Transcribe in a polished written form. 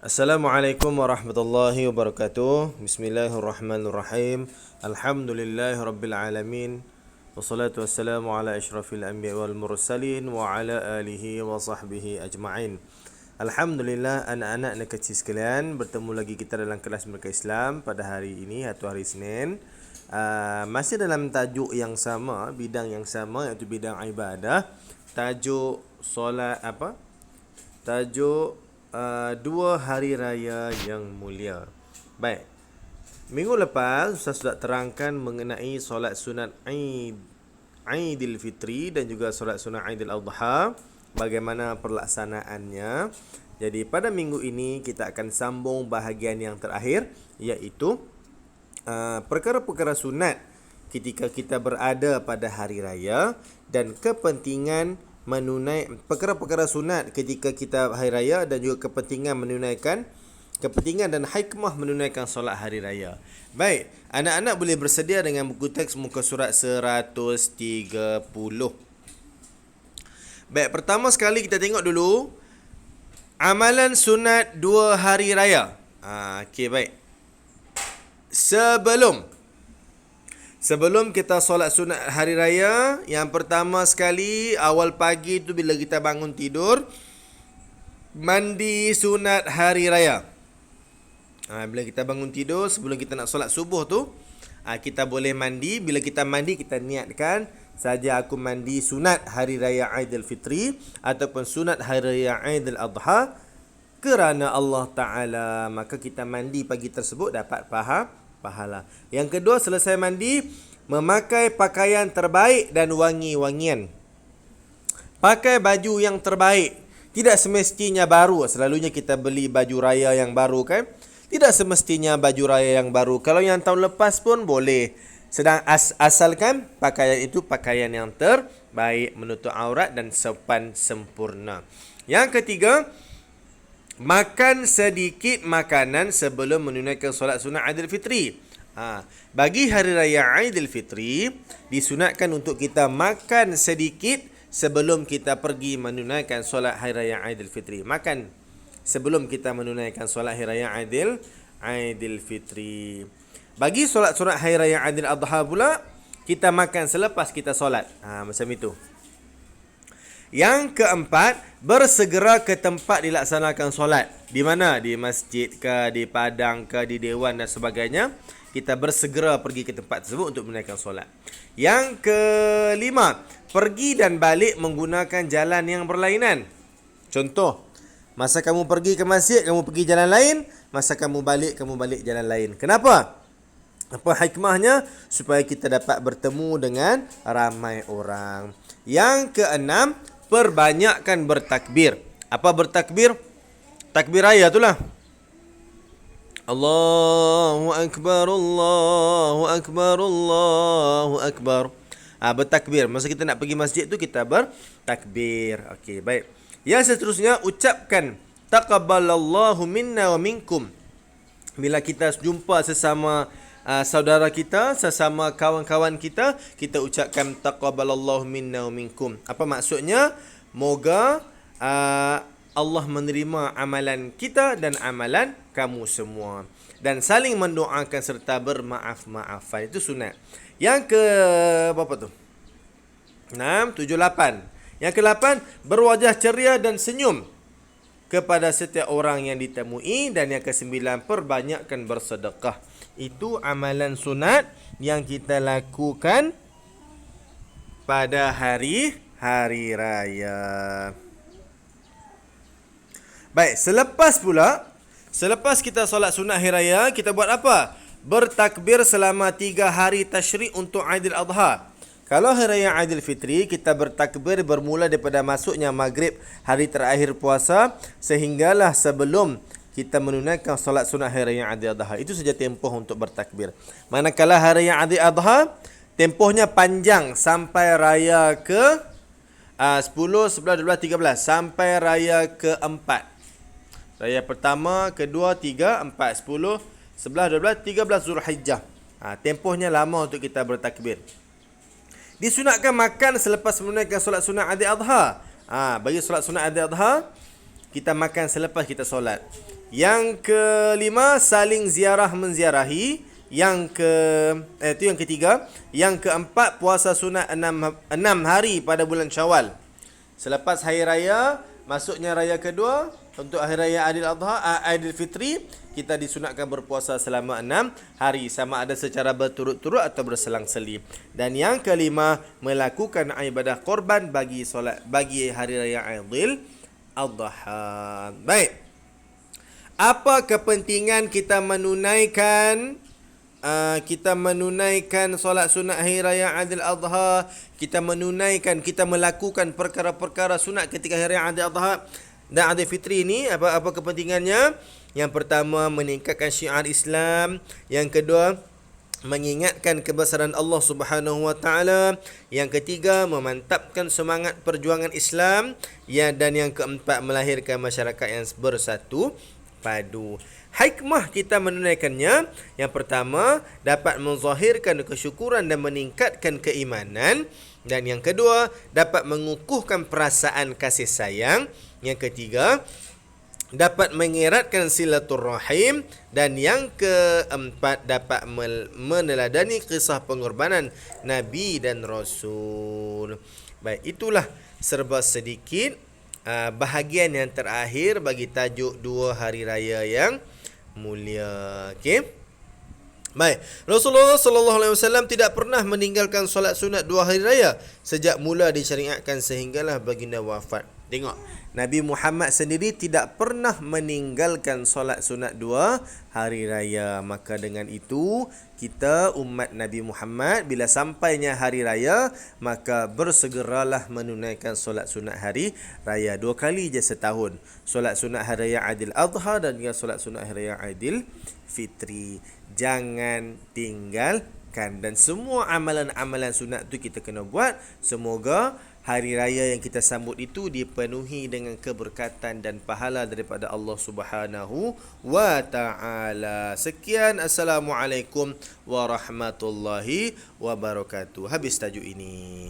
Assalamualaikum warahmatullahi wabarakatuh. Bismillahirrahmanirrahim. Alhamdulillahirabbil alamin. Wassalatu wassalamu ala asyrafil anbiya wal mursalin wa ala alihi wa sahbihi ajma'in. Alhamdulillah, anak-anak dan kecil sekalian, bertemu lagi kita dalam kelas Mereka Islam pada hari ini atau hari Senin. Masih dalam tajuk yang sama, bidang yang sama, iaitu bidang ibadah. Tajuk solat apa? Tajuk dua hari raya yang mulia. Baik. Minggu lepas Ustaz sudah terangkan mengenai solat sunat Aidil Fitri dan juga solat sunat Aidil Adha, bagaimana perlaksanaannya. Jadi pada minggu ini kita akan sambung bahagian yang terakhir, iaitu perkara-perkara sunat ketika kita berada pada hari raya dan kepentingan perkara-perkara sunat ketika kita hari raya dan juga kepentingan dan hikmah menunaikan solat hari raya. Baik, anak-anak boleh bersedia dengan buku teks muka surat 130. Baik, pertama sekali kita tengok dulu amalan sunat dua hari raya. Okey, baik. Sebelum kita solat sunat hari raya, yang pertama sekali awal pagi tu bila kita bangun tidur, mandi sunat hari raya. Bila kita bangun tidur sebelum kita nak solat subuh tu, kita boleh mandi. Bila kita mandi, kita niatkan saja aku mandi sunat hari raya Aidil Fitri ataupun sunat hari raya Aidil Adha kerana Allah Ta'ala. Maka kita mandi pagi tersebut dapat pahala. Yang kedua, selesai mandi, memakai pakaian terbaik dan wangi-wangian. Pakai baju yang terbaik. Tidak semestinya baru. Selalunya kita beli baju raya yang baru kan? Tidak semestinya baju raya yang baru. Kalau yang tahun lepas pun boleh. Sedang asalkan pakaian itu pakaian yang terbaik, menutup aurat dan sopan sempurna. Yang ketiga, makan sedikit makanan sebelum menunaikan solat sunat Aidil Fitri. Bagi hari raya Aidil Fitri, disunatkan untuk kita makan sedikit sebelum kita pergi menunaikan solat hari raya Aidil Fitri. Makan sebelum kita menunaikan solat hari raya Aidil Fitri. Bagi solat sunat hari raya Aidil Adha pula, kita makan selepas kita solat. Macam itu. Yang keempat, bersegera ke tempat dilaksanakan solat. Di mana? Di masjid ke, di padang ke, di dewan dan sebagainya. Kita bersegera pergi ke tempat tersebut untuk menunaikan solat. Yang kelima, pergi dan balik menggunakan jalan yang berlainan. Contoh, masa kamu pergi ke masjid, kamu pergi jalan lain. Masa kamu balik jalan lain. Kenapa? Apa hikmahnya? Supaya kita dapat bertemu dengan ramai orang. Yang keenam, perbanyakkan bertakbir. Apa bertakbir? Takbir raya itulah. Allahu Akbar, Allahu Akbar, Allahu Akbar. Bertakbir. Masa kita nak pergi masjid tu kita bertakbir. Okey, baik. Yang seterusnya, ucapkan taqabbalallahu minna wa minkum. Bila kita jumpa sesama saudara kita, sesama kawan-kawan kita, kita ucapkan taqabbalallahu minna wa minkum. Apa maksudnya? Moga Allah menerima amalan kita dan amalan kamu semua. Dan saling mendoakan serta bermaaf-maafan. Itu sunat. Yang ke berapa tu? 6, 7, 8. Yang ke-8, berwajah ceria dan senyum kepada setiap orang yang ditemui. Dan yang ke-9, perbanyakkan bersedekah. Itu amalan sunat yang kita lakukan pada hari raya. Baik, selepas kita solat sunat hari raya, kita buat apa? Bertakbir selama 3 hari tasyrik untuk Aidil Adha. Kalau hari raya Aidil Fitri, kita bertakbir bermula daripada masuknya maghrib hari terakhir puasa sehinggalah sebelum kita menunaikan solat sunat hari raya Aidil Adha. Itu saja tempoh untuk bertakbir. Manakala hari raya Aidil Adha, tempohnya panjang sampai raya ke 10, 11, 12, 13. Sampai raya ke-4. Raya pertama, kedua, 3, 4, 10, 11, 12, 13 Zulhijjah. Tempohnya lama untuk kita bertakbir. Disunatkan makan selepas menunaikan solat sunat Aidil Adha. Bagi solat sunat Aidil Adha, kita makan selepas kita solat. Yang kelima, saling ziarah menziarahi. Itu yang ketiga. Yang keempat, puasa sunat 6 hari pada bulan Syawal. Selepas hari raya, masuknya raya kedua, untuk hari raya Aidil Fitri, kita disunatkan berpuasa selama 6 hari, sama ada secara berturut-turut atau berselang-seli. Dan yang kelima, melakukan ibadah korban bagi hari raya Aidil Adha. Baik. Apa kepentingan kita menunaikan solat sunat hari raya Aidil Adha? Kita melakukan perkara-perkara sunat ketika hari raya Aidil Adha dan Aidil Fitri ini. Apa kepentingannya? Yang pertama, meningkatkan syiar Islam. Yang kedua, mengingatkan kebesaran Allah Subhanahu wa taala. Yang ketiga, memantapkan semangat perjuangan Islam. Dan yang keempat, melahirkan masyarakat yang bersatu padu. Hikmah kita menunaikannya, yang pertama, dapat menzahirkan kesyukuran dan meningkatkan keimanan. Dan yang kedua, dapat mengukuhkan perasaan kasih sayang. Yang ketiga, dapat mengeratkan silaturrahim. Dan yang keempat, dapat meneladani kisah pengorbanan Nabi dan Rasul. Baik, itulah serba sedikit bahagian yang terakhir bagi tajuk 2 hari raya yang mulia. Okey. Baik, Rasulullah sallallahu alaihi wasallam tidak pernah meninggalkan solat sunat 2 hari raya sejak mula disyariatkan sehinggalah baginda wafat. Tengok, Nabi Muhammad sendiri tidak pernah meninggalkan solat sunat 2 hari raya. Maka dengan itu, kita umat Nabi Muhammad, bila sampainya hari raya, maka bersegeralah menunaikan solat sunat hari raya 2 kali je setahun. Solat sunat hari raya Aidil Adha dan juga solat sunat hari raya Aidil Fitri. Jangan tinggalkan. Dan semua amalan-amalan sunat tu kita kena buat. Semoga hari raya yang kita sambut itu dipenuhi dengan keberkatan dan pahala daripada Allah Subhanahu wa taala. Sekian, assalamualaikum warahmatullahi wabarakatuh. Habis tajuk ini.